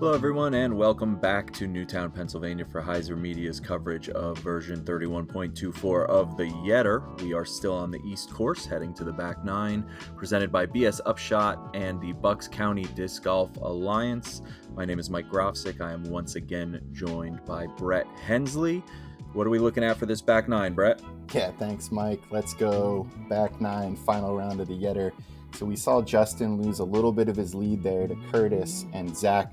Hello everyone and welcome back to Newtown, Pennsylvania for HyzerMedia's coverage of version 31.24 of the YETTER. We are still on the East Course heading to the back nine, presented by BS Upshot and the Bucks County Disc Golf Alliance. My name is Mike Grofsick. I am once again joined by Brett Hensley. What are we looking at for this back nine, Brett? Yeah, thanks, Mike. Let's go back nine, final round of the YETTER. So we saw Justin lose a little bit of his lead there to Curtis and Zach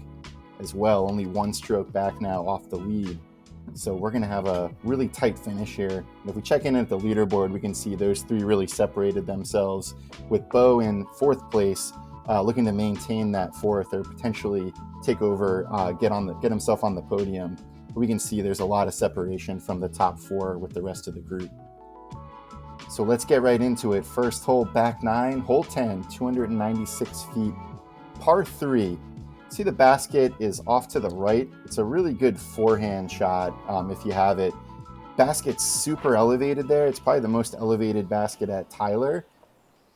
as well. Only one stroke back now off the lead. So we're going to have a really tight finish here. And if we check in at the leaderboard, we can see those three really separated themselves, with Bo in fourth place, looking to maintain that fourth or potentially take over, get himself on the podium. But we can see there's a lot of separation from the top four with the rest of the group. So let's get right into it. First hole, back nine, hole 10, 296 feet, par 3. See, the basket is off to the right. It's a really good forehand shot if you have it. Basket's super elevated there. It's probably the most elevated basket at Tyler.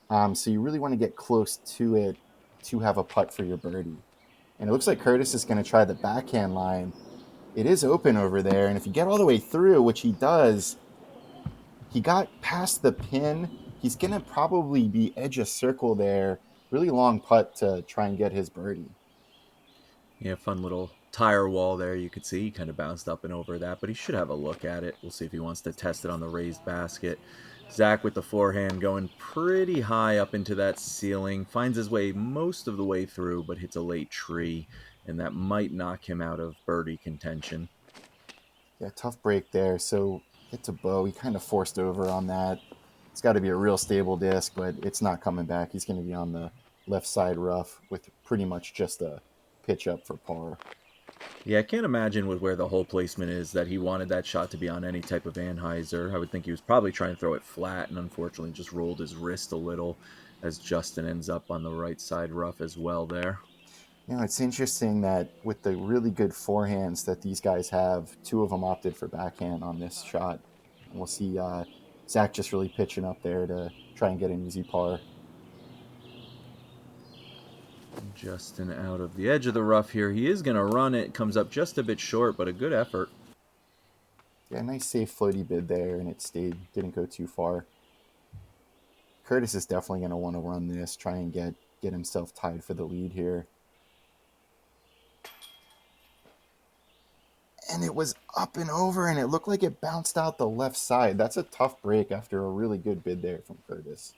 So you really want to get close to it to have a putt for your birdie. And it looks like Curtis is going to try the backhand line. It is open over there. And if you get all the way through, which he does, he got past the pin. He's going to probably be edge of circle there. Really long putt to try and get his birdie. Yeah, fun little tire wall there. You could see he kind of bounced up and over that, but he should have a look at it. We'll see if he wants to test it on the raised basket. Zach with the forehand going pretty high up into that ceiling. Finds his way most of the way through, but hits a late tree, and that might knock him out of birdie contention. Yeah, tough break there. So get to Bo. He kind of forced over on that. It's got to be a real stable disc, but it's not coming back. He's going to be on the left side rough with pretty much just a pitch up for par. Yeah, I can't imagine with where the hole placement is that he wanted that shot to be on any type of anhyzer. I would think he was probably trying to throw it flat and unfortunately just rolled his wrist a little as Justin ends up on the right side rough as well there. You know, it's interesting that with the really good forehands that these guys have, two of them opted for backhand on this shot. And we'll see Zach just really pitching up there to try and get an easy par. Justin out of the edge of the rough here. He is going to run it. Comes up just a bit short, but a good effort. Yeah, nice safe floaty bid there, and it didn't go too far. Curtis is definitely going to want to run this, try and get himself tied for the lead here. And it was up and over, and it looked like it bounced out the left side. That's a tough break after a really good bid there from Curtis.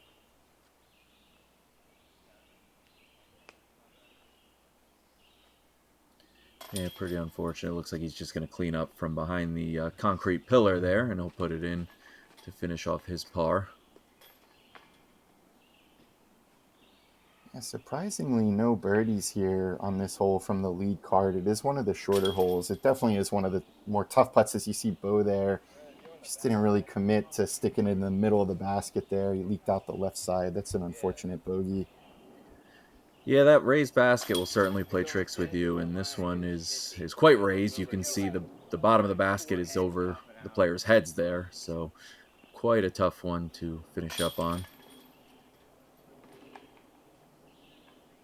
Yeah, pretty unfortunate. It looks like he's just going to clean up from behind the concrete pillar there, and he'll put it in to finish off his par. Yeah, surprisingly, no birdies here on this hole from the lead card. It is one of the shorter holes. It definitely is one of the more tough putts, as you see Bo there. Just didn't really commit to sticking it in the middle of the basket there. He leaked out the left side. That's an unfortunate bogey. Yeah, that raised basket will certainly play tricks with you, and this one is quite raised. You can see the bottom of the basket is over the players' heads there, so quite a tough one to finish up on.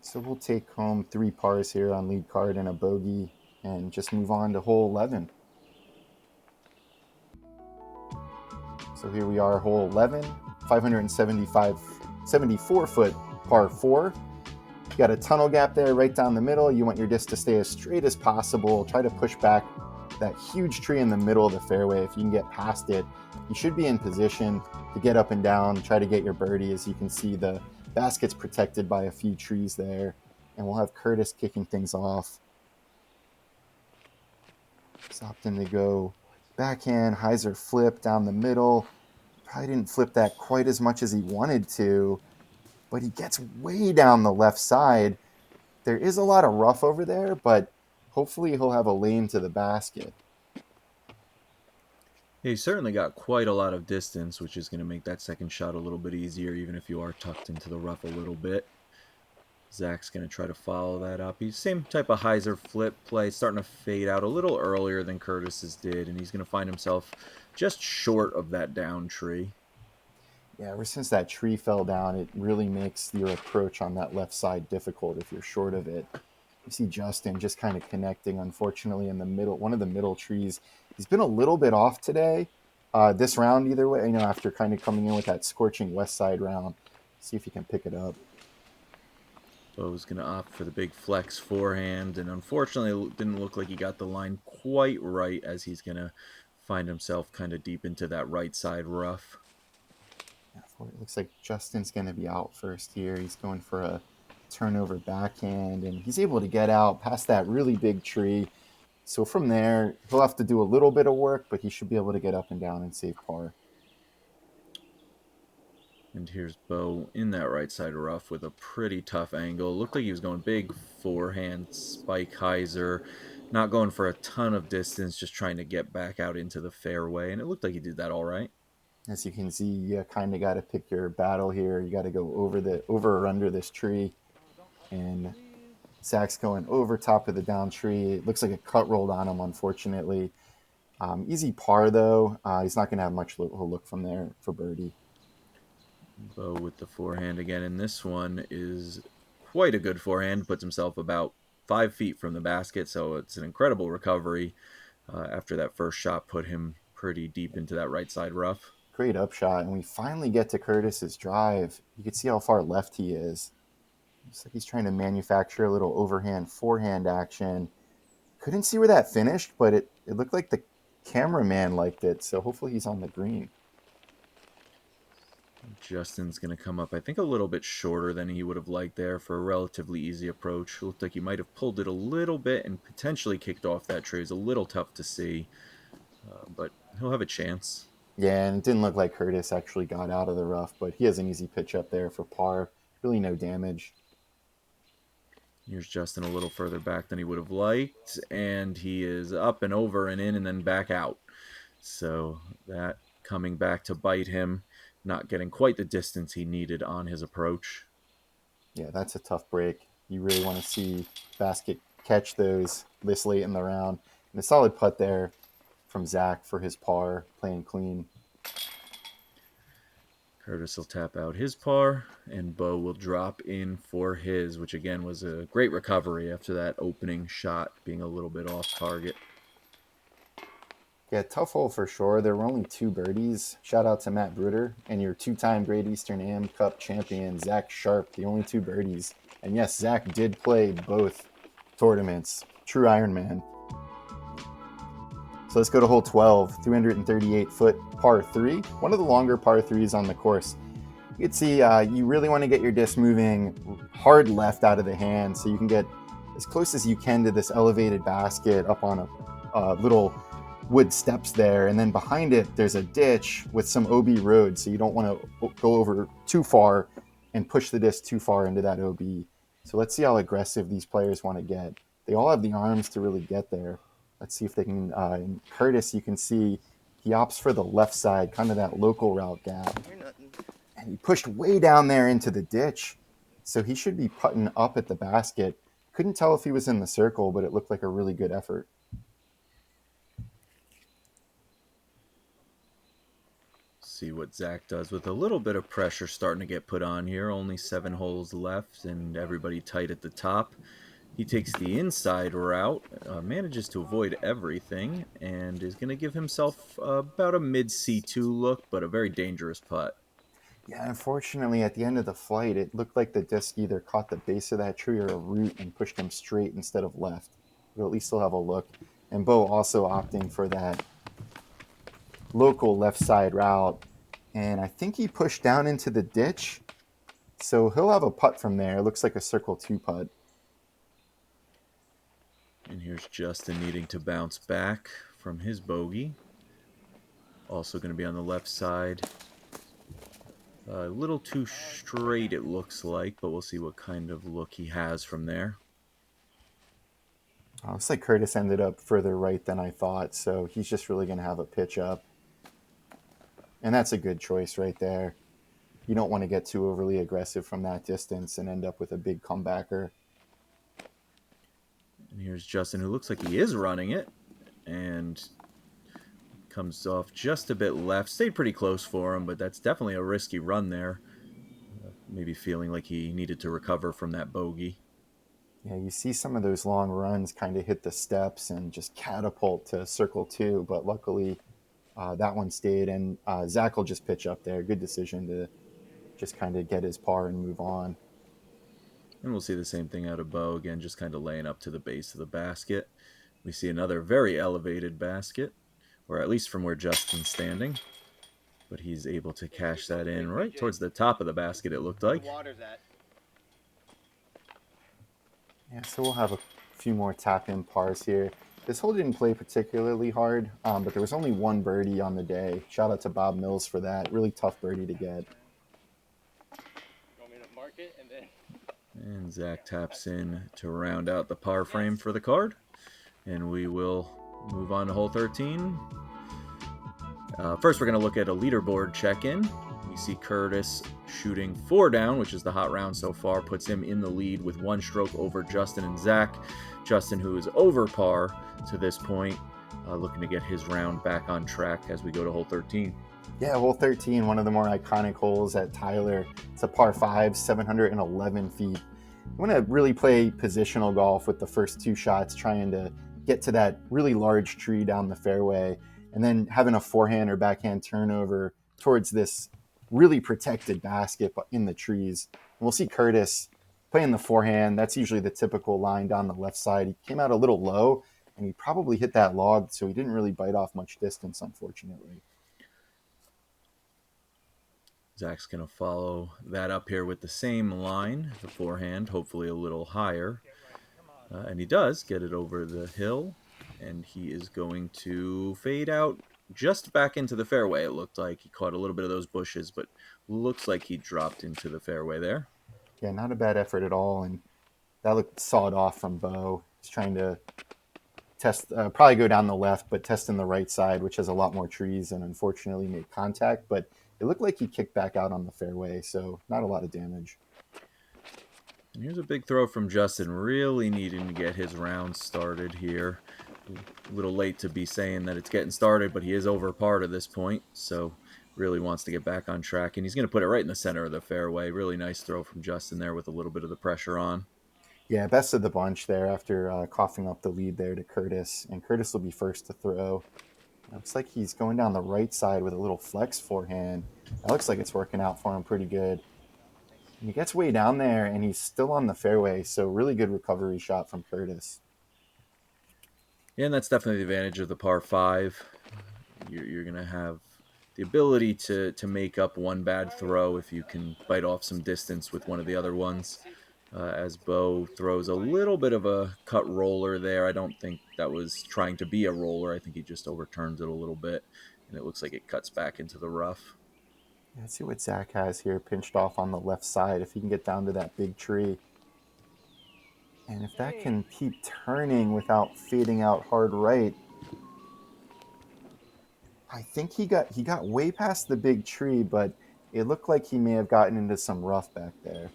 So we'll take home 3 pars here on lead card and a bogey and just move on to hole 11. So here we are, hole 11, 74-foot par 4. You got a tunnel gap there right down the middle. You want your disc to stay as straight as possible. Try to push back that huge tree in the middle of the fairway. If you can get past it, you should be in position to get up and down, try to get your birdie. As you can see, the basket's protected by a few trees there. And we'll have Curtis kicking things off. He's opting to go backhand, Hyzer flip down the middle. Probably didn't flip that quite as much as he wanted to, but he gets way down the left side. There is a lot of rough over there, but hopefully he'll have a lane to the basket. He certainly got quite a lot of distance, which is going to make that second shot a little bit easier, even if you are tucked into the rough a little bit. Zach's going to try to follow that up. He's same type of Hyzer flip play, starting to fade out a little earlier than Curtis's did, and he's going to find himself just short of that down tree. Yeah, ever since that tree fell down, it really makes your approach on that left side difficult if you're short of it. You see Justin just kind of connecting, unfortunately, in the middle, one of the middle trees. He's been a little bit off today, this round either way, after kind of coming in with that scorching west side round. See if he can pick it up. Bo's going to opt for the big flex forehand, and unfortunately it didn't look like he got the line quite right, as he's going to find himself kind of deep into that right side rough. It looks like Justin's going to be out first here. He's going for a turnover backhand, and he's able to get out past that really big tree. So from there, he'll have to do a little bit of work, but he should be able to get up and down and save par. And here's Bo in that right side rough with a pretty tough angle. Looked like he was going big forehand, spike hyzer, not going for a ton of distance, just trying to get back out into the fairway. And it looked like he did that all right. As you can see, you kind of got to pick your battle here. You got to go over or under this tree. And Zach's going over top of the down tree. It looks like a cut rolled on him, unfortunately. Easy par, though. He's not going to have much look from there for birdie. Bo with the forehand again, and this one is quite a good forehand. Puts himself about 5 feet from the basket, so it's an incredible recovery. After that first shot put him pretty deep into that right side rough. Great upshot, and we finally get to Curtis's drive. You can see how far left he is. Looks like he's trying to manufacture a little overhand forehand action. Couldn't see where that finished, but it looked like the cameraman liked it, so hopefully he's on the green. Justin's going to come up, I think, a little bit shorter than he would have liked there for a relatively easy approach. It looked like he might have pulled it a little bit and potentially kicked off that tree. It's a little tough to see, but he'll have a chance. Yeah, and it didn't look like Curtis actually got out of the rough, but he has an easy pitch up there for par. Really no damage. Here's Justin a little further back than he would have liked, and he is up and over and in and then back out. So that coming back to bite him, not getting quite the distance he needed on his approach. Yeah, that's a tough break. You really want to see Basket catch those this late in the round. And a solid putt there from Zach for his par, playing clean. Curtis will tap out his par, and Bo will drop in for his, which again was a great recovery after that opening shot being a little bit off target. Yeah, tough hole for sure. There were only 2 birdies. Shout out to Matt Bruder and your 2-time Great Eastern Am Cup champion, Zach Sharp, the only 2 birdies. And yes, Zach did play both tournaments. True Ironman. So let's go to hole 12, 338-foot par 3. One of the longer par 3s on the course. You can see you really want to get your disc moving hard left out of the hand so you can get as close as you can to this elevated basket up on a little wood steps there, and then behind it there's a ditch with some OB road, so you don't want to go over too far and push the disc too far into that OB. So let's see how aggressive these players want to get. They all have the arms to really get there. Let's see if they can. In Curtis, you can see he opts for the left side, kind of that local route gap, and he pushed way down there into the ditch, so he should be putting up at the basket. Couldn't tell if he was in the circle, but it looked like a really good effort. See what Zach does with a little bit of pressure starting to get put on here. Only 7 holes left and everybody tight at the top. He takes the inside route, manages to avoid everything, and is going to give himself about a mid C2 look, but a very dangerous putt. Yeah, unfortunately, at the end of the flight, it looked like the disc either caught the base of that tree or a root and pushed him straight instead of left. But at least he'll have a look. And Bo also opting for that local left side route. And I think he pushed down into the ditch. So he'll have a putt from there. It looks like a circle 2 putt. And here's Justin needing to bounce back from his bogey. Also going to be on the left side. A little too straight it looks like, but we'll see what kind of look he has from there. Looks like Curtis ended up further right than I thought, so he's just really going to have a pitch up. And that's a good choice right there. You don't want to get too overly aggressive from that distance and end up with a big comebacker. And here's Justin, who looks like he is running it, and comes off just a bit left. Stayed pretty close for him, but that's definitely a risky run there. Maybe feeling like he needed to recover from that bogey. Yeah, you see some of those long runs kind of hit the steps and just catapult to circle two, but luckily that one stayed. And Zach will just pitch up there. Good decision to just kind of get his par and move on. And we'll see the same thing out of Bo again, just kind of laying up to the base of the basket. We see another very elevated basket, or at least from where Justin's standing. But he's able to cash that in right towards the top of the basket, it looked like. Yeah, so we'll have a few more tap in pars here. This hole didn't play particularly hard, but there was only one birdie on the day. Shout out to Bob Mills for that. Really tough birdie to get. And Zach taps in to round out the par frame for the card. And we will move on to hole 13. First, we're going to look at a leaderboard check-in. We see Curtis shooting 4 down, which is the hot round so far, puts him in the lead with 1 stroke over Justin and Zach. Justin, who is over par to this point, looking to get his round back on track as we go to hole 13. Yeah, hole 13, one of the more iconic holes at Tyler. It's a par 5, 711 feet. You want to really play positional golf with the first 2 shots, trying to get to that really large tree down the fairway, and then having a forehand or backhand turnover towards this really protected basket in the trees. And we'll see Curtis playing the forehand. That's usually the typical line down the left side. He came out a little low, and he probably hit that log, so he didn't really bite off much distance, unfortunately. Zach's going to follow that up here with the same line, the forehand, hopefully a little higher. And he does get it over the hill, and he is going to fade out just back into the fairway. It looked like he caught a little bit of those bushes, but looks like he dropped into the fairway there. Yeah, not a bad effort at all, and that looked sawed off from Bo. He's trying to test, probably go down the left, but testing the right side, which has a lot more trees, and unfortunately made contact. But it looked like he kicked back out on the fairway, so not a lot of damage. And here's a big throw from Justin, really needing to get his round started here. A little late to be saying that it's getting started, but he is over par to this point, so really wants to get back on track. And he's going to put it right in the center of the fairway. Really nice throw from Justin there with a little bit of the pressure on. Yeah, best of the bunch there after coughing up the lead there to Curtis. And Curtis will be first to throw. Looks like he's going down the right side with a little flex forehand. That looks like it's working out for him pretty good. And he gets way down there, and he's still on the fairway, so really good recovery shot from Curtis. Yeah, and that's definitely the advantage of the par 5. You're going to have the ability to make up one bad throw if you can bite off some distance with one of the other ones. As Bo throws a little bit of a cut roller there. I don't think that was trying to be a roller. I think he just overturns it a little bit, and it looks like it cuts back into the rough. Let's see what Zach has here, pinched off on the left side, if he can get down to that big tree. And if that can keep turning without fading out hard right, I think he got way past the big tree, but it looked like he may have gotten into some rough back there.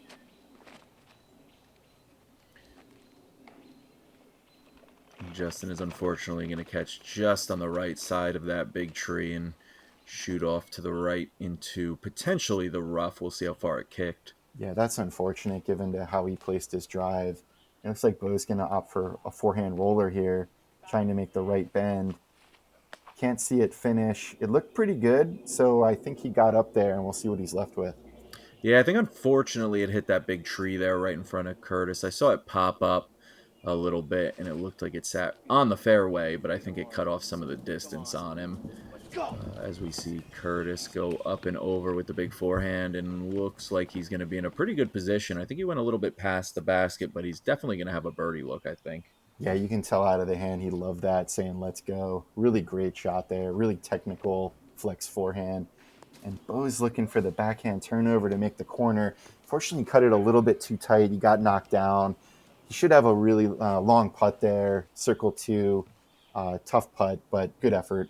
Justin is unfortunately going to catch just on the right side of that big tree and shoot off to the right into potentially the rough. We'll see how far it kicked. Yeah, that's unfortunate given to how he placed his drive. It looks like Bo's going to opt for a forehand roller here, trying to make the right bend. Can't see it finish. It looked pretty good, so I think he got up there, and we'll see what he's left with. Yeah, I think unfortunately it hit that big tree there right in front of Curtis. I saw it pop up a little bit, and it looked like it sat on the fairway, but I think it cut off some of the distance on him. As we see Curtis go up and over with the big forehand, and looks like he's going to be in a pretty good position. I think he went a little bit past the basket, but he's definitely going to have a birdie look, I think. Yeah, you can tell out of the hand he loved that, saying let's go. Really great shot there, really technical flex forehand. And Bo's looking for the backhand turnover to make the corner. Fortunately, cut it a little bit too tight. He got knocked down. He should have a really long putt there, circle 2. Tough putt, but good effort.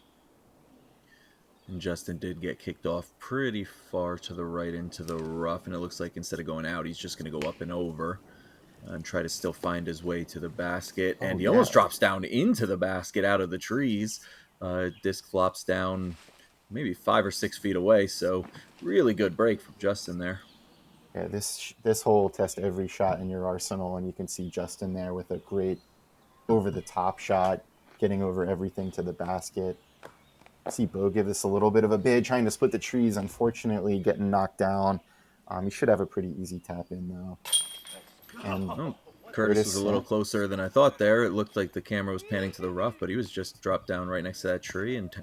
And Justin did get kicked off pretty far to the right into the rough, and it looks like instead of going out, he's just going to go up and over and try to still find his way to the basket. And he almost drops down into the basket out of the trees. Disc flops down maybe 5 or 6 feet away, so really good break from Justin there. Yeah, this hole test every shot in your arsenal, and you can see Justin there with a great over the top shot, getting over everything to the basket. See Bo give this a little bit of a bid, trying to split the trees. Unfortunately, getting knocked down. He should have a pretty easy tap in though. And Curtis was a little closer than I thought there. It looked like the camera was panning to the rough, but he was just dropped down right next to that tree and,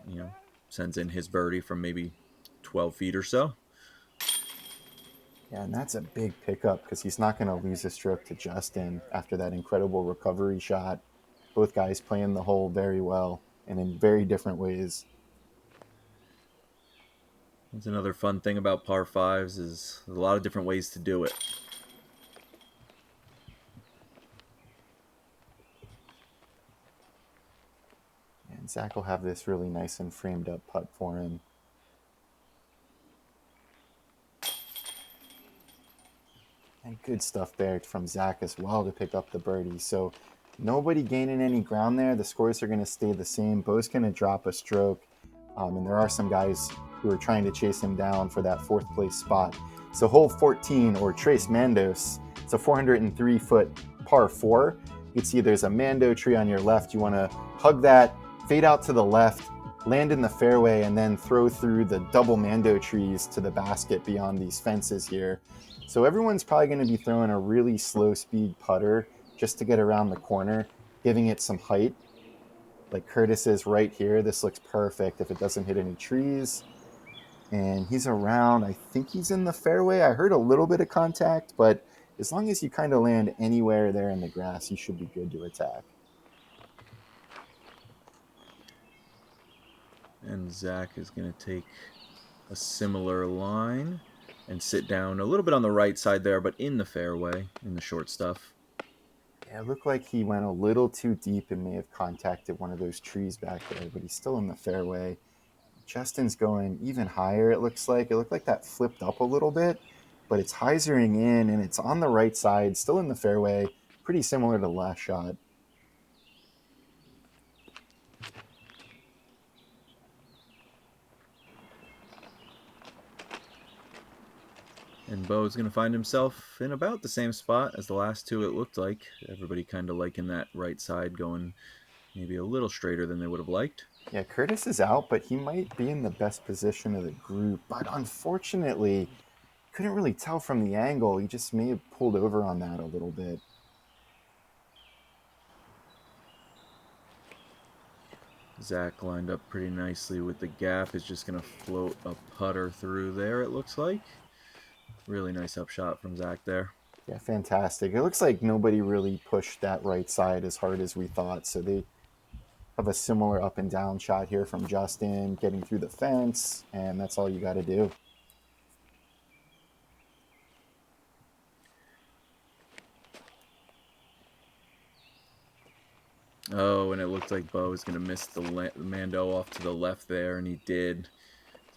sends in his birdie from maybe 12 feet or so. Yeah, and that's a big pickup because he's not going to lose a stroke to Justin after that incredible recovery shot. Both guys playing the hole very well and in very different ways. That's another fun thing about par fives is there's a lot of different ways to do it. And Zach will have this really nice and framed up putt for him. And good stuff there from Zach as well to pick up the birdie. So nobody gaining any ground there. The scores are going to stay the same. Bo's going to drop a stroke. And there are some guys who are trying to chase him down for that fourth place spot. So hole 14, or Trace Mandos, it's a 403-foot par 4. You can see there's a Mando tree on your left. You want to hug that, fade out to the left, land in the fairway, and then throw through the double Mando trees to the basket beyond these fences here. So everyone's probably going to be throwing a really slow speed putter just to get around the corner, giving it some height. Like Curtis is right here. This looks perfect if it doesn't hit any trees. And he's around, I think he's in the fairway. I heard a little bit of contact, but as long as you kind of land anywhere there in the grass, you should be good to attack. And Zach is going to take a similar line and sit down a little bit on the right side there, but in the fairway, in the short stuff. Yeah, it looked like he went a little too deep and may have contacted one of those trees back there, but he's still in the fairway. Justin's going even higher, it looks like. It looked like that flipped up a little bit, but it's hyzering in, and it's on the right side, still in the fairway, pretty similar to the last shot. And Bo's going to find himself in about the same spot as the last two, it looked like. Everybody kind of liking that right side going maybe a little straighter than they would have liked. Yeah, Curtis is out, but he might be in the best position of the group. But unfortunately, couldn't really tell from the angle. He just may have pulled over on that a little bit. Zach lined up pretty nicely with the gap. Is just going to float a putter through there, it looks like. Really nice upshot from Zach there. Yeah, fantastic. It looks like nobody really pushed that right side as hard as we thought. So they have a similar up and down shot here from Justin, getting through the fence, and that's all you got to do. Oh, and it looked like Bo was going to miss the Mando off to the left there, and he did.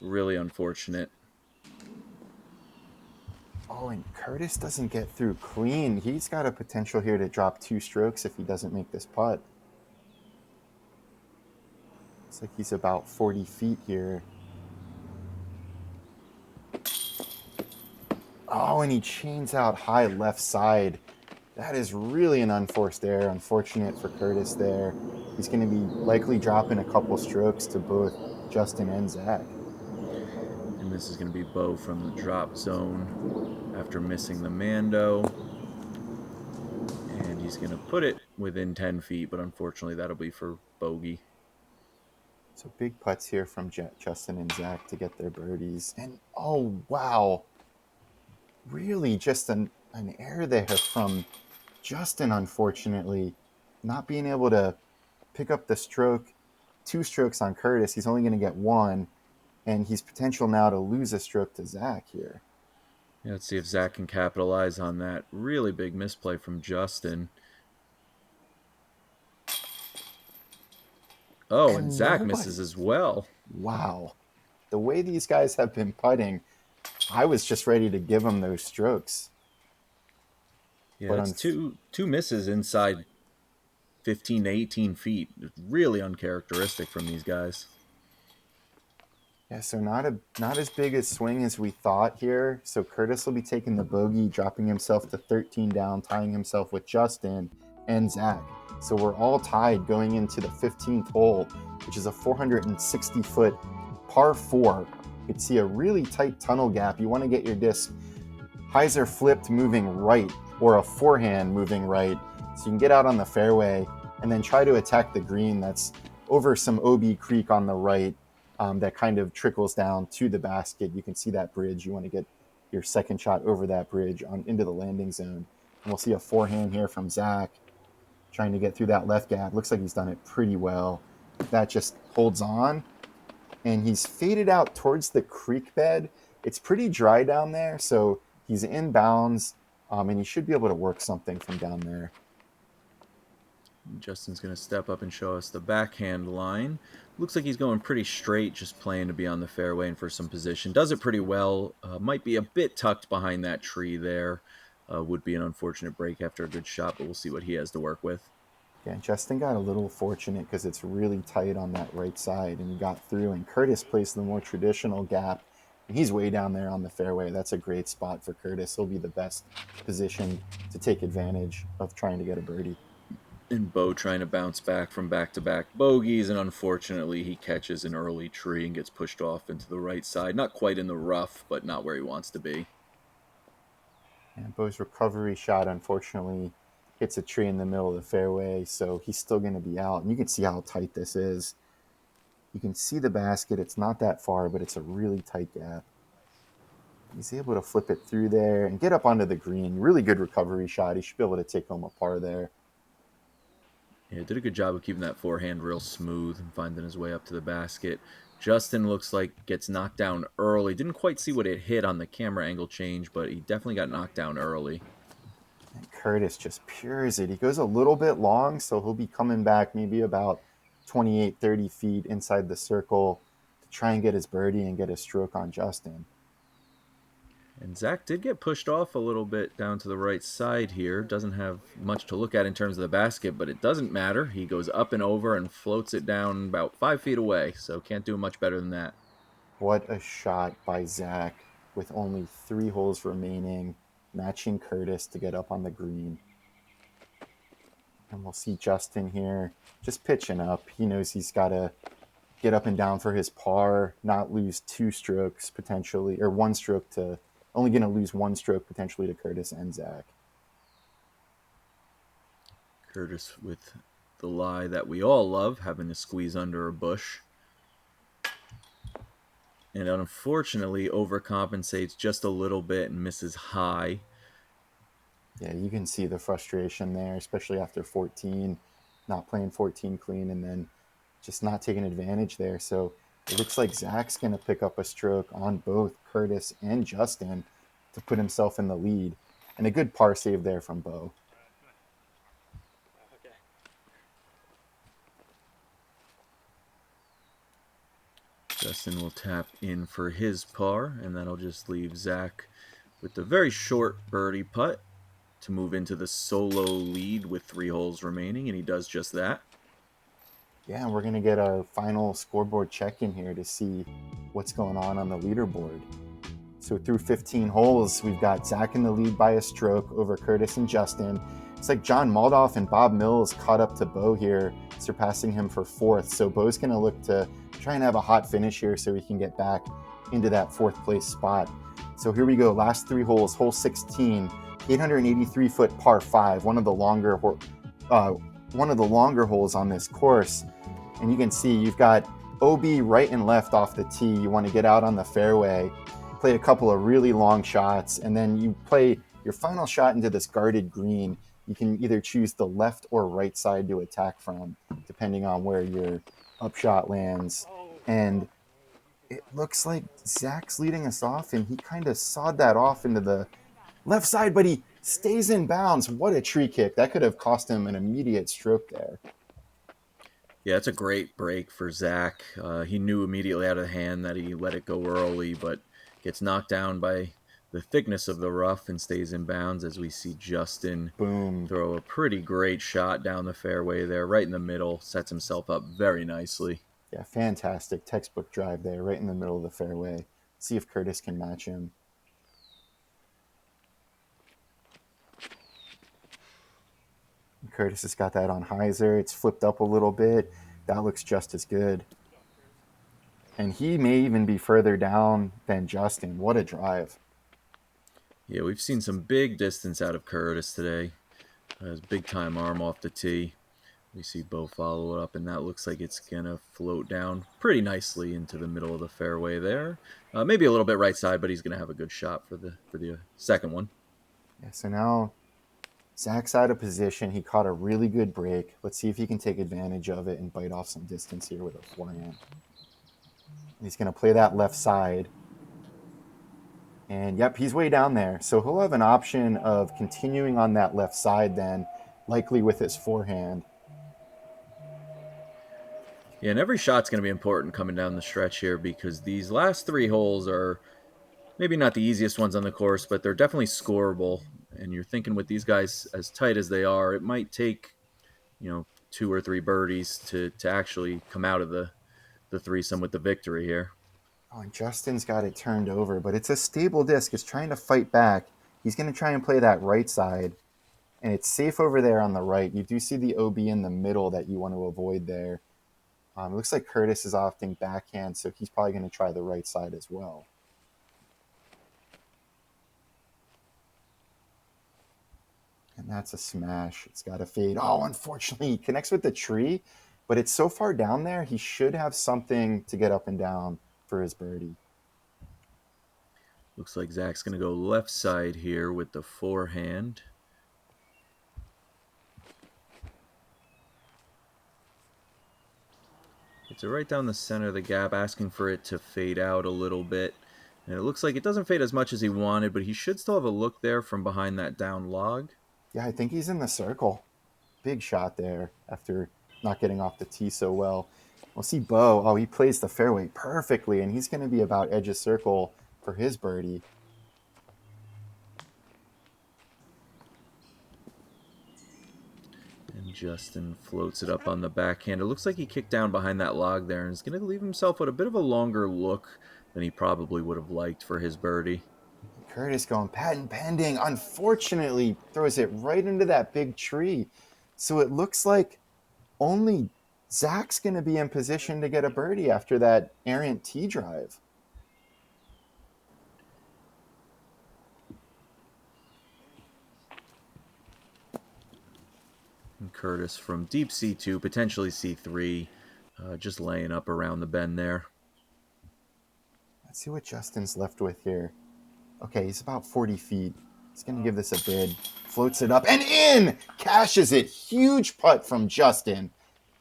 Really unfortunate. Oh, and Curtis doesn't get through clean. He's got a potential here to drop 2 strokes if he doesn't make this putt. Looks like he's about 40 feet here. Oh, and he chains out high left side. That is really an unforced error. Unfortunate for Curtis there. He's going to be likely dropping a couple strokes to both Justin and Zach. And this is going to be Bo from the drop zone after missing the Mando. And he's going to put it within 10 feet, but unfortunately that'll be for bogey. So big putts here from Justin and Zach to get their birdies. And oh, wow. Really just an error there from Justin, unfortunately. Not being able to pick up the stroke, 2 strokes on Curtis. He's only going to get 1. And he's potential now to lose a stroke to Zach here. Yeah, let's see if Zach can capitalize on that really big misplay from Justin. Oh, and Zach misses as well. Wow. The way these guys have been putting, I was just ready to give them those strokes. Yeah, but it's two misses inside 15 to 18 feet. Really uncharacteristic from these guys. Yeah, so not as big a swing as we thought here. So Curtis will be taking the bogey, dropping himself to 13 down, tying himself with Justin and Zach. So we're all tied going into the 15th hole, which is a 460-foot par 4. You can see a really tight tunnel gap. You want to get your disc hyzer flipped moving right or a forehand moving right, so you can get out on the fairway and then try to attack the green that's over some OB Creek on the right. That kind of trickles down to the basket. You can see that bridge. You want to get your second shot over that bridge into the landing zone. And we'll see a forehand here from Zach trying to get through that left gap. Looks like he's done it pretty well. That just holds on. And he's faded out towards the creek bed. It's pretty dry down there, so he's in bounds, and he should be able to work something from down there. Justin's going to step up and show us the backhand line. Looks like he's going pretty straight, just playing to be on the fairway and for some position. Does it pretty well. Might be a bit tucked behind that tree there. Would be an unfortunate break after a good shot, but we'll see what he has to work with. Yeah, Justin got a little fortunate because it's really tight on that right side, and he got through. And Curtis placed the more traditional gap, and he's way down there on the fairway. That's a great spot for Curtis. He'll be the best positioned to take advantage of trying to get a birdie. And Bo trying to bounce back from back-to-back bogeys, and unfortunately he catches an early tree and gets pushed off into the right side. Not quite in the rough, but not where he wants to be. And Bo's recovery shot, unfortunately, hits a tree in the middle of the fairway, so he's still going to be out. And you can see how tight this is. You can see the basket. It's not that far, but it's a really tight gap. He's able to flip it through there and get up onto the green. Really good recovery shot. He should be able to take home a par there. Yeah, did a good job of keeping that forehand real smooth and finding his way up to the basket. Justin looks like gets knocked down early. Didn't quite see what it hit on the camera angle change, but he definitely got knocked down early. And Curtis just pures it. He goes a little bit long, so he'll be coming back maybe about 28, 30 feet inside the circle to try and get his birdie and get a stroke on Justin. And Zach did get pushed off a little bit down to the right side here. Doesn't have much to look at in terms of the basket, but it doesn't matter. He goes up and over and floats it down about 5 feet away, so can't do much better than that. What a shot by Zach with only 3 holes remaining, matching Curtis to get up on the green. And we'll see Justin here just pitching up. He knows he's got to get up and down for his par, not lose 2 strokes potentially, or 1 stroke to, only going to lose 1 stroke potentially to Curtis and Zach. Curtis with the lie that we all love, having to squeeze under a bush. And unfortunately overcompensates just a little bit and misses high. Yeah, you can see the frustration there, especially after 14, not playing 14 clean and then just not taking advantage there. So it looks like Zach's going to pick up a stroke on both Curtis and Justin to put himself in the lead. And a good par save there from Bo. Justin will tap in for his par, and that'll just leave Zach with the very short birdie putt to move into the solo lead with 3 holes remaining, and he does just that. Yeah, we're going to get our final scoreboard check-in here to see what's going on the leaderboard. So through 15 holes, we've got Zach in the lead by a stroke over Curtis and Justin. It's like John Maldoff and Bob Mills caught up to Bo here, surpassing him for 4th. So Bo's going to look to try and have a hot finish here so he can get back into that 4th place spot. So here we go, last 3 holes. Hole 16, 883-foot par 5, one of the longer holes on this course. And you can see you've got OB right and left off the tee. You want to get out on the fairway, play a couple of really long shots, and then you play your final shot into this guarded green. You can either choose the left or right side to attack from, depending on where your upshot lands. And it looks like Zach's leading us off, and he kind of sawed that off into the left side, but he stays in bounds. What a tree kick. That could have cost him an immediate stroke there. Yeah, it's a great break for Zach. He knew immediately out of hand that he let it go early, but gets knocked down by the thickness of the rough and stays in bounds as we see Justin throw a pretty great shot down the fairway there, right in the middle, sets himself up very nicely. Yeah, fantastic textbook drive there, right in the middle of the fairway. See if Curtis can match him. Curtis has got that on Hyzer. It's flipped up a little bit. That looks just as good. And he may even be further down than Justin. What a drive. Yeah, we've seen some big distance out of Curtis today. His big time arm off the tee. We see Bo follow it up, and that looks like it's going to float down pretty nicely into the middle of the fairway there. Maybe a little bit right side, but he's going to have a good shot for the second one. Yeah, so now Zach's out of position. He caught a really good break. Let's see if he can take advantage of it and bite off some distance here with a forehand. He's going to play that left side. And yep, he's way down there. So he'll have an option of continuing on that left side then, likely with his forehand. Yeah, and every shot's going to be important coming down the stretch here because these last 3 holes are maybe not the easiest ones on the course, but they're definitely scoreable. And you're thinking with these guys as tight as they are, it might take, 2 or 3 birdies to actually come out of the threesome with the victory here. Oh, and Justin's got it turned over, but it's a stable disc. It's trying to fight back. He's going to try and play that right side, and it's safe over there on the right. You do see the OB in the middle that you want to avoid there. It looks like Curtis is opting backhand, so he's probably going to try the right side as well. And that's a smash. It's got to fade. Oh, unfortunately, he connects with the tree, but it's so far down there, he should have something to get up and down for his birdie. Looks like Zach's going to go left side here with the forehand. It's right down the center of the gap, asking for it to fade out a little bit. And it looks like it doesn't fade as much as he wanted, but he should still have a look there from behind that down log. Yeah, I think he's in the circle. Big shot there after not getting off the tee so well. We'll see Bo. Oh, he plays the fairway perfectly, and he's going to be about edge of circle for his birdie. And Justin floats it up on the backhand. It looks like he kicked down behind that log there and is going to leave himself with a bit of a longer look than he probably would have liked for his birdie. Curtis going patent pending. Unfortunately, throws it right into that big tree. So it looks like only Zach's going to be in position to get a birdie after that errant tee drive. And Curtis from deep C2, potentially C3, just laying up around the bend there. Let's see what Justin's left with here. Okay, he's about 40 feet. He's going to give this a bid. Floats it up and in! Cashes it. Huge putt from Justin.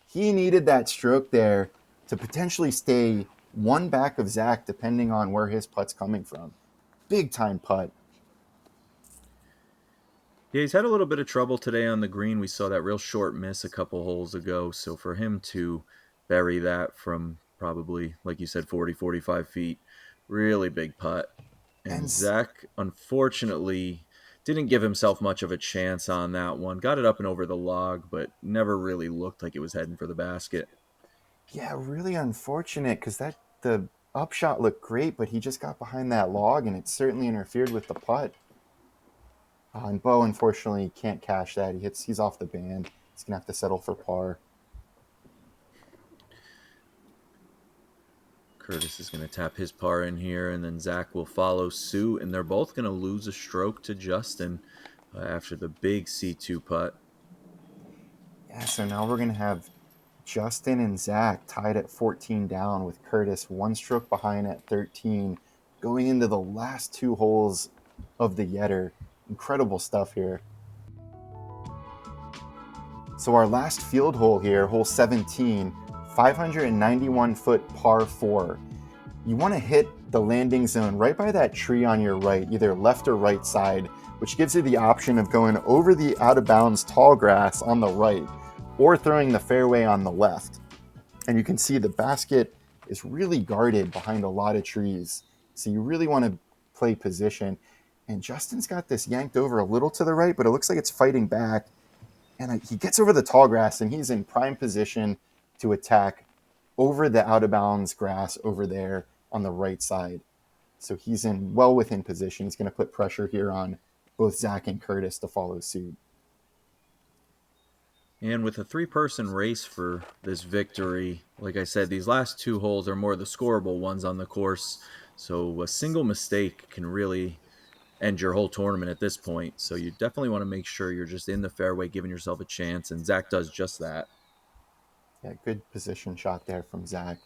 He needed that stroke there to potentially stay one back of Zach, depending on where his putt's coming from. Big time putt. Yeah, he's had a little bit of trouble today on the green. We saw that real short miss a couple holes ago. So for him to bury that from probably, like you said, 40, 45 feet, really big putt. And Zach, unfortunately, didn't give himself much of a chance on that one. Got it up and over the log, but never really looked like it was heading for the basket. Yeah, really unfortunate because the upshot looked great, but he just got behind that log, and it certainly interfered with the putt. And Bo, unfortunately, can't cash that. He's off the band. He's going to have to settle for par. Curtis is going to tap his par in here, and then Zach will follow suit, and they're both going to lose a stroke to Justin after the big C2 putt. Yeah, so now we're going to have Justin and Zach tied at 14 down with Curtis one stroke behind at 13, going into the last 2 holes of the Yetter. Incredible stuff here. So our last field hole here, hole 17, 591-foot par 4. You want to hit the landing zone right by that tree on your right, either left or right side, which gives you the option of going over the out-of-bounds tall grass on the right or throwing the fairway on the left. And you can see the basket is really guarded behind a lot of trees. So you really want to play position. And Justin's got this yanked over a little to the right, but it looks like it's fighting back. And he gets over the tall grass, and he's in prime position to attack over the out of bounds grass over there on the right side. So he's well within position. He's going to put pressure here on both Zach and Curtis to follow suit. And with a 3-person race for this victory, like I said, these last 2 holes are more the scoreable ones on the course. So a single mistake can really end your whole tournament at this point. So you definitely want to make sure you're just in the fairway, giving yourself a chance. And Zach does just that. Yeah, good position shot there from Zach.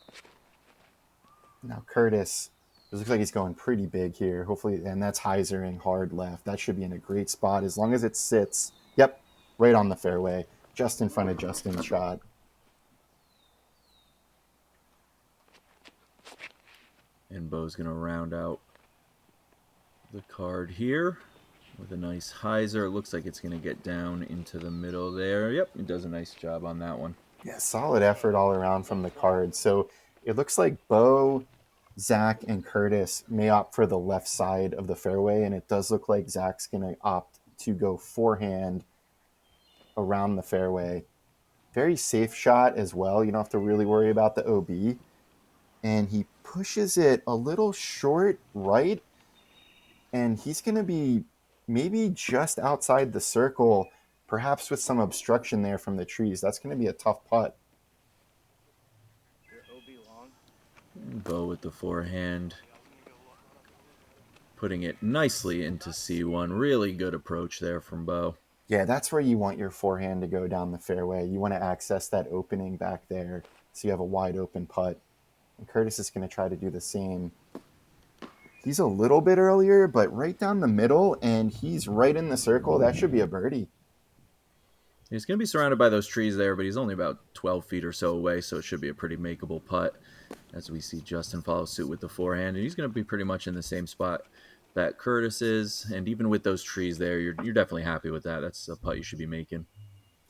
Now Curtis, it looks like he's going pretty big here. Hopefully, and that's Hyzering hard left. That should be in a great spot as long as it sits. Yep, right on the fairway, just in front of Justin's shot. And Bo's going to round out the card here with a nice hyzer. It looks like it's going to get down into the middle there. Yep, he does a nice job on that one. Yeah, solid effort all around from the card. So it looks like Bo, Zach, and Curtis may opt for the left side of the fairway, and it does look like Zach's going to opt to go forehand around the fairway. Very safe shot as well. You don't have to really worry about the OB. And he pushes it a little short right, and he's going to be maybe just outside the circle, perhaps with some obstruction there from the trees. That's going to be a tough putt. Bo with the forehand, putting it nicely into C1. Really good approach there from Bo. Yeah, that's where you want your forehand to go down the fairway. You want to access that opening back there so you have a wide open putt. And Curtis is going to try to do the same. He's a little bit earlier, but right down the middle, and he's right in the circle. That should be a birdie. He's going to be surrounded by those trees there, but he's only about 12 feet or so away, so it should be a pretty makeable putt as we see Justin follow suit with the forehand. And he's going to be pretty much in the same spot that Curtis is, and even with those trees there, you're definitely happy with that. That's a putt you should be making.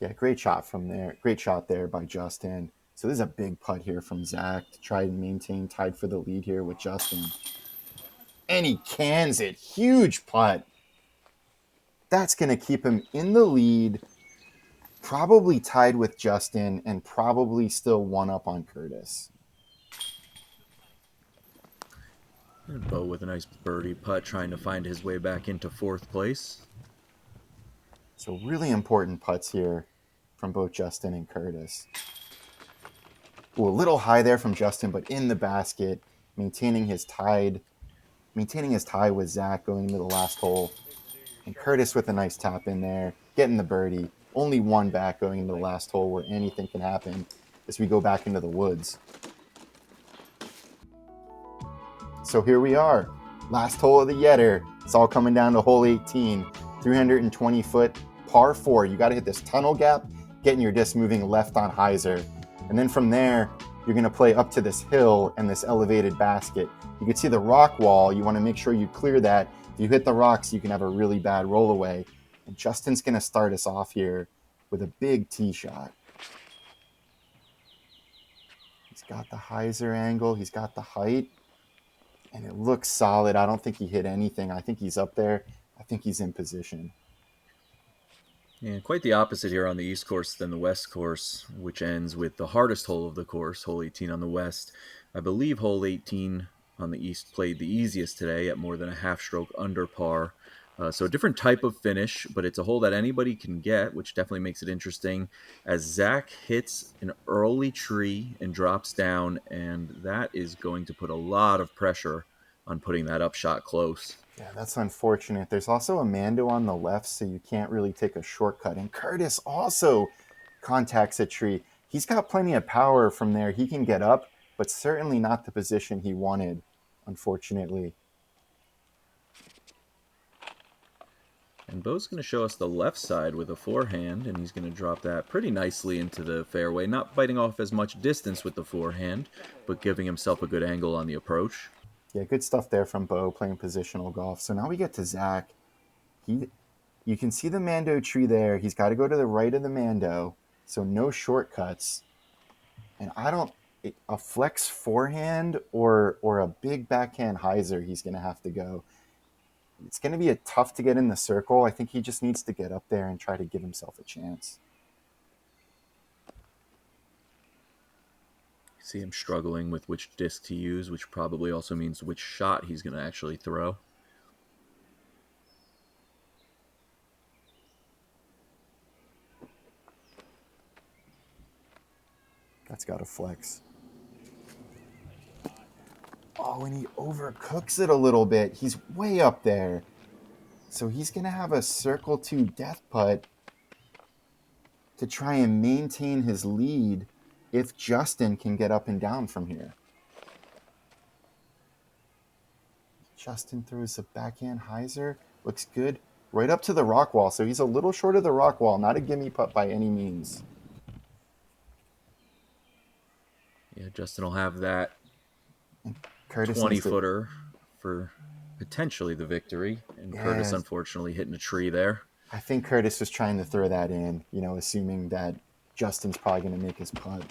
Yeah, great shot from there. Great shot there by Justin. So this is a big putt here from Zach to try and maintain tied for the lead here with Justin. And he cans it. Huge putt. That's going to keep him in the lead, probably tied with Justin, and probably still one up on Curtis. And Bo with a nice birdie putt, trying to find his way back into 4th place. So really important putts here from both Justin and Curtis. Ooh, a little high there from Justin, but in the basket, maintaining his tie with Zach going into the last hole. And Curtis with a nice tap in there, getting the birdie. Only one back going into the last hole where anything can happen as we go back into the woods. So here we are, last hole of the Yetter. It's all coming down to hole 18, 320-foot par 4. You got to hit this tunnel gap, getting your disc moving left on hyzer. And then from there, you're going to play up to this hill and this elevated basket. You can see the rock wall. You want to make sure you clear that. If you hit the rocks, you can have a really bad roll away. And Justin's going to start us off here with a big tee shot. He's got the hyzer angle. He's got the height. And it looks solid. I don't think he hit anything. I think he's up there. I think he's in position. And quite the opposite here on the East course than the West course, which ends with the hardest hole of the course, hole 18 on the West. I believe hole 18 on the East played the easiest today at more than a half stroke under par. So a different type of finish, but it's a hole that anybody can get, which definitely makes it interesting as Zach hits an early tree and drops down, and that is going to put a lot of pressure on putting that upshot close. Yeah, that's unfortunate. There's also a Mando on the left, so you can't really take a shortcut. And Curtis also contacts a tree. He's got plenty of power from there. He can get up, but certainly not the position he wanted, unfortunately. And Bo's going to show us the left side with a forehand, and he's going to drop that pretty nicely into the fairway, not biting off as much distance with the forehand, but giving himself a good angle on the approach. Yeah, good stuff there from Bo playing positional golf. So now we get to Zach. You can see the Mando tree there. He's got to go to the right of the Mando, so no shortcuts. And a flex forehand or a big backhand hyzer he's going to have to go. It's going to be tough to get in the circle. I think he just needs to get up there and try to give himself a chance. See him struggling with which disc to use, which probably also means which shot he's going to actually throw. That's got to flex. Oh, and he overcooks it a little bit. He's way up there. So he's going to have a circle 2 death putt to try and maintain his lead if Justin can get up and down from here. Justin throws a backhand hyzer. Looks good. Right up to the rock wall. So he's a little short of the rock wall. Not a gimme putt by any means. Yeah, Justin will have that 20 footer for potentially the victory. And yeah. Curtis unfortunately hitting a tree there. I think Curtis was trying to throw that in, assuming that Justin's probably going to make his putt.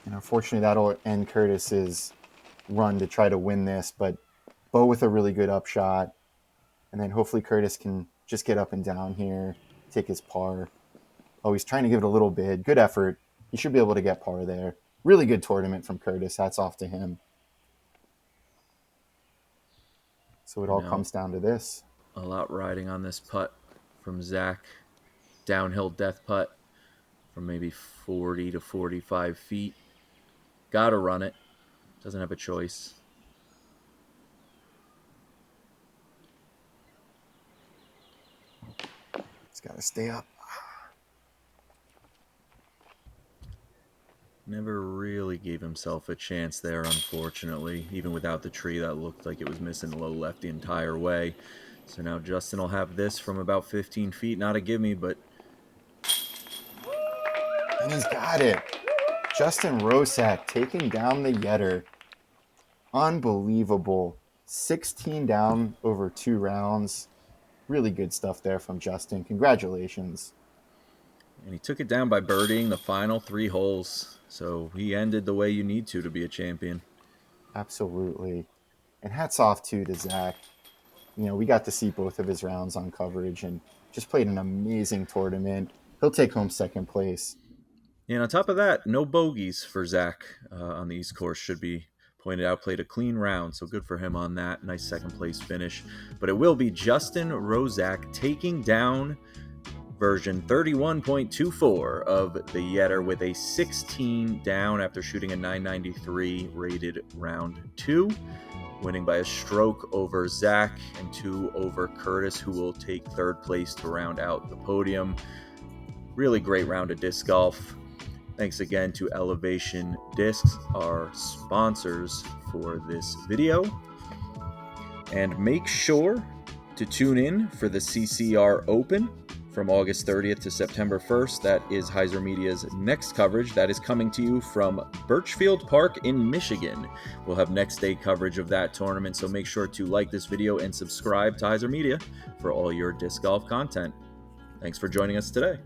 And unfortunately, that'll end Curtis's run to try to win this. But Bo with a really good upshot. And then hopefully Curtis can just get up and down here, take his par. Oh, he's trying to give it a little bid. Good effort. He should be able to get par there. Really good tournament from Curtis. Hats off to him. So it all comes down to this. A lot riding on this putt from Zach. Downhill death putt from maybe 40 to 45 feet. Got to run it. Doesn't have a choice. It's got to stay up. Never really gave himself a chance there, unfortunately. Even without the tree, that looked like it was missing low left the entire way. So now Justin will have this from about 15 feet. Not a gimme, but... And he's got it. Justin Rosak taking down the Yetter. Unbelievable. 16 down over 2 rounds. Really good stuff there from Justin. Congratulations. And he took it down by birdieing the final 3 holes. So he ended the way you need to be a champion. Absolutely. And hats off, too, to Zach. We got to see both of his rounds on coverage and just played an amazing tournament. He'll take home second place. And on top of that, no bogeys for Zach on the East Course, should be pointed out. Played a clean round, so good for him on that. Nice second place finish. But it will be Justin Rosak taking down version 31.24 of the Yetter with a 16 down after shooting a 993 rated round 2, winning by a stroke over Zach and 2 over Curtis, who will take 3rd place to round out the podium. Really great round of disc golf. Thanks again to Elevation Discs, our sponsors for this video. And make sure to tune in for the CCR Open from August 30th to September 1st. That is HyzerMedia's next coverage. That is coming to you from Birchfield Park in Michigan. We'll have next day coverage of that tournament, so make sure to like this video and subscribe to HyzerMedia for all your disc golf content. Thanks for joining us today.